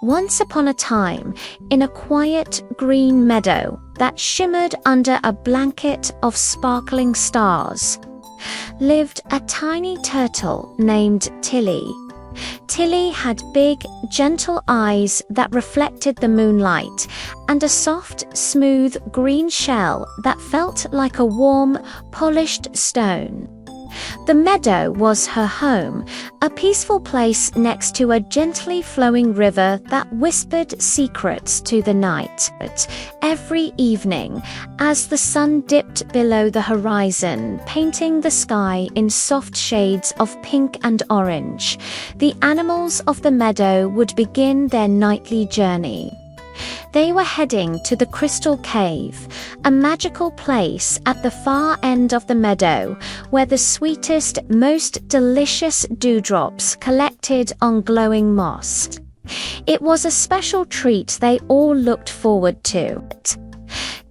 Once upon a time, in a quiet green meadow that shimmered under a blanket of sparkling stars, lived a tiny turtle named Tilly. Tilly had big, gentle eyes that reflected the moonlight and a soft, smooth green shell that felt like a warm, polished stone. The meadow was her home, a peaceful place next to a gently flowing river that whispered secrets to the night. But every evening, as the sun dipped below the horizon, painting the sky in soft shades of pink and orange, the animals of the meadow would begin their nightly journey. They were heading to the Crystal Cave, a magical place at the far end of the meadow where the sweetest, most delicious dewdrops collected on glowing moss. It was a special treat they all looked forward to.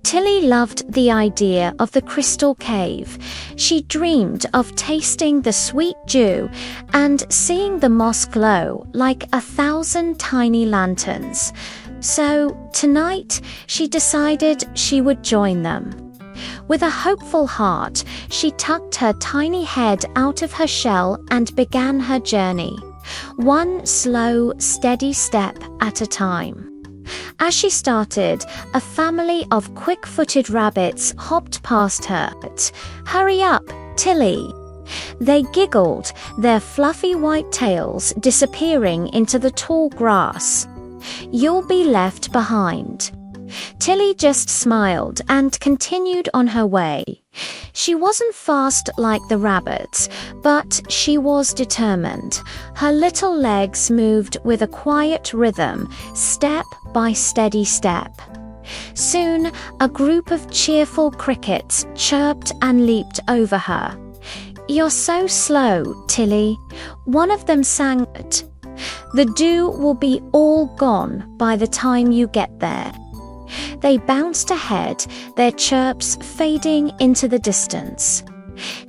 Tilly loved the idea of the Crystal Cave. She dreamed of tasting the sweet dew and seeing the moss glow like 1,000 tiny lanterns. So, tonight, she decided she would join them. With a hopeful heart, she tucked her tiny head out of her shell and began her journey, one slow, steady step at a time. As she started, a family of quick-footed rabbits hopped past her. "Hurry up, Tilly!" They giggled, their fluffy white tails disappearing into the tall grass. "You'll be left behind." Tilly just smiled and continued on her way. She wasn't fast like the rabbits, but she was determined. Her little legs moved with a quiet rhythm, step by steady step. Soon, a group of cheerful crickets chirped and leaped over her. "You're so slow, Tilly," one of them sang. "The dew will be all gone by the time you get there." They bounced ahead, their chirps fading into the distance.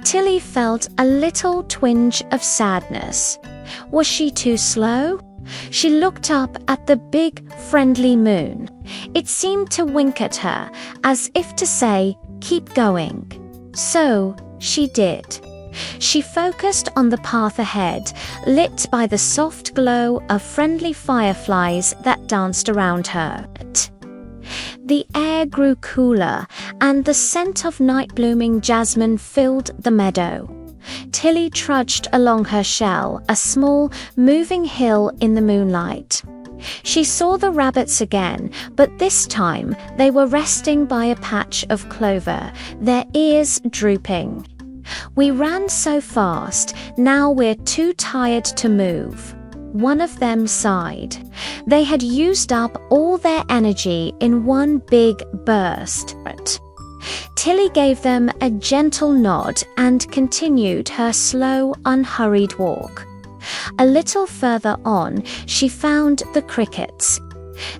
Tilly felt a little twinge of sadness. Was she too slow? She looked up at the big, friendly moon. It seemed to wink at her, as if to say, "Keep going." So she did. She focused on the path ahead, lit by the soft glow of friendly fireflies that danced around her. The air grew cooler, and the scent of night-blooming jasmine filled the meadow. Tilly trudged along her shell, a small, moving hill in the moonlight. She saw the rabbits again, but this time they were resting by a patch of clover, their ears drooping. "We ran so fast, now we're too tired to move," one of them sighed. They had used up all their energy in one big burst. Tilly gave them a gentle nod and continued her slow, unhurried walk. A little further on, she found the crickets.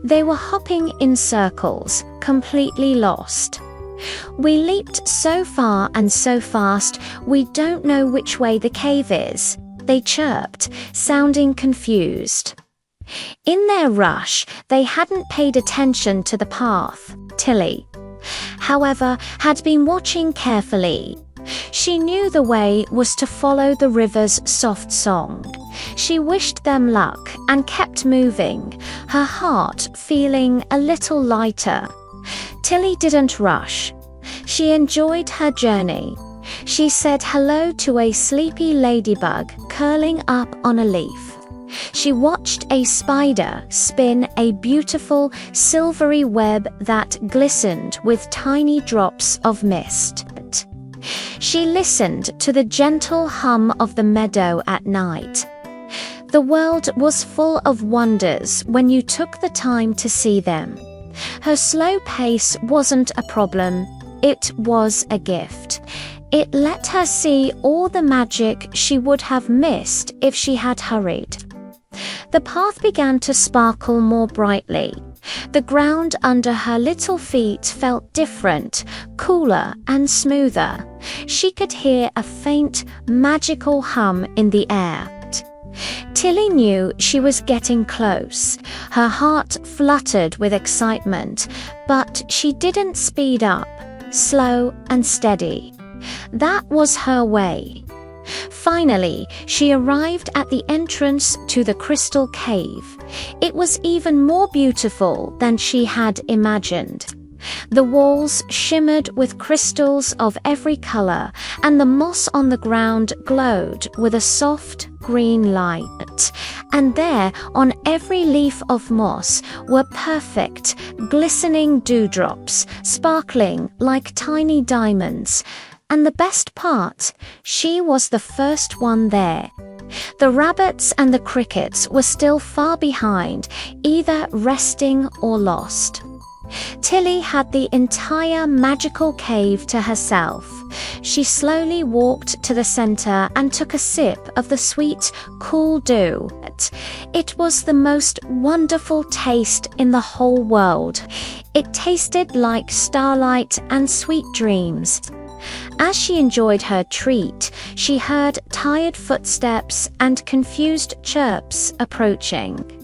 They were hopping in circles, completely lost. "We leaped so far and so fast, we don't know which way the cave is," they chirped, sounding confused. In their rush, they hadn't paid attention to the path. Tilly, however, had been watching carefully. She knew the way was to follow the river's soft song. She wished them luck and kept moving, her heart feeling a little lighter. Tilly didn't rush. She enjoyed her journey. She said hello to a sleepy ladybug curling up on a leaf. She watched a spider spin a beautiful silvery web that glistened with tiny drops of mist. She listened to the gentle hum of the meadow at night. The world was full of wonders when you took the time to see them. Her slow pace wasn't a problem, it was a gift. It let her see all the magic she would have missed if she had hurried. The path began to sparkle more brightly. The ground under her little feet felt different, cooler and smoother. She could hear a faint, magical hum in the air. Tilly knew she was getting close. Her heart fluttered with excitement, but she didn't speed up. Slow and steady. That was her way. Finally, she arrived at the entrance to the crystal cave. It was even more beautiful than she had imagined. The walls shimmered with crystals of every color, and the moss on the ground glowed with a soft green light. And there, on every leaf of moss, were perfect, glistening dewdrops, sparkling like tiny diamonds. And the best part, she was the first one there. The rabbits and the crickets were still far behind, either resting or lost. Tilly had the entire magical cave to herself. She slowly walked to the center and took a sip of the sweet, cool dew. It was the most wonderful taste in the whole world. It tasted like starlight and sweet dreams. As she enjoyed her treat, she heard tired footsteps and confused chirps approaching.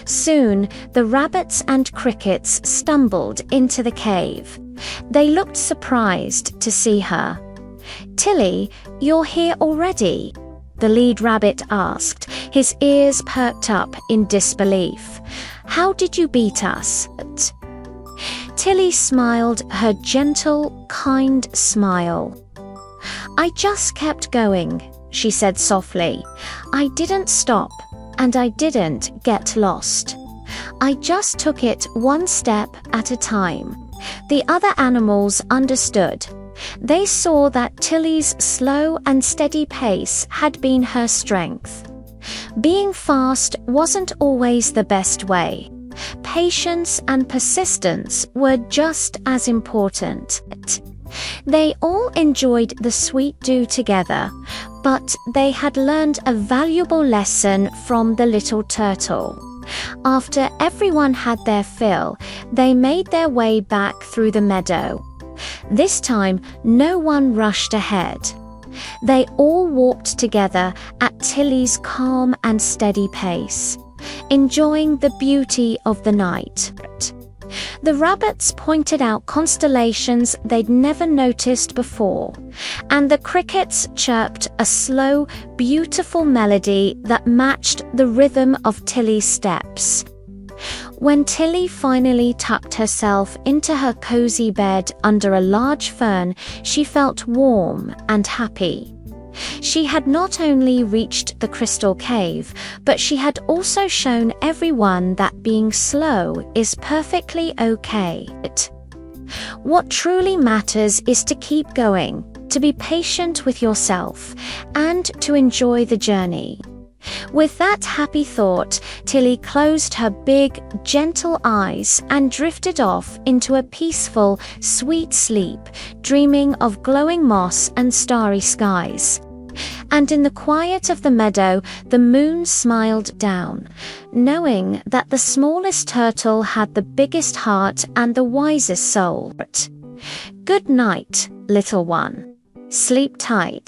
Soon, the rabbits and crickets stumbled into the cave. They looked surprised to see her. "Tilly, you're here already?" the lead rabbit asked, his ears perked up in disbelief. "How did you beat us?" Tilly smiled her gentle, kind smile. "I just kept going," she said softly. "I didn't stop. And I didn't get lost. I just took it one step at a time." The other animals understood. They saw that Tilly's slow and steady pace had been her strength. Being fast wasn't always the best way. Patience and persistence were just as important. They all enjoyed the sweet dew together, but they had learned a valuable lesson from the little turtle. After everyone had their fill, they made their way back through the meadow. This time, no one rushed ahead. They all walked together at Tilly's calm and steady pace, enjoying the beauty of the night. The rabbits pointed out constellations they'd never noticed before, and the crickets chirped a slow, beautiful melody that matched the rhythm of Tilly's steps. When Tilly finally tucked herself into her cozy bed under a large fern, she felt warm and happy. She had not only reached the crystal cave, but she had also shown everyone that being slow is perfectly okay. What truly matters is to keep going, to be patient with yourself, and to enjoy the journey. With that happy thought, Tilly closed her big, gentle eyes and drifted off into a peaceful, sweet sleep, dreaming of glowing moss and starry skies. And in the quiet of the meadow, the moon smiled down, knowing that the smallest turtle had the biggest heart and the wisest soul. Good night, little one. Sleep tight.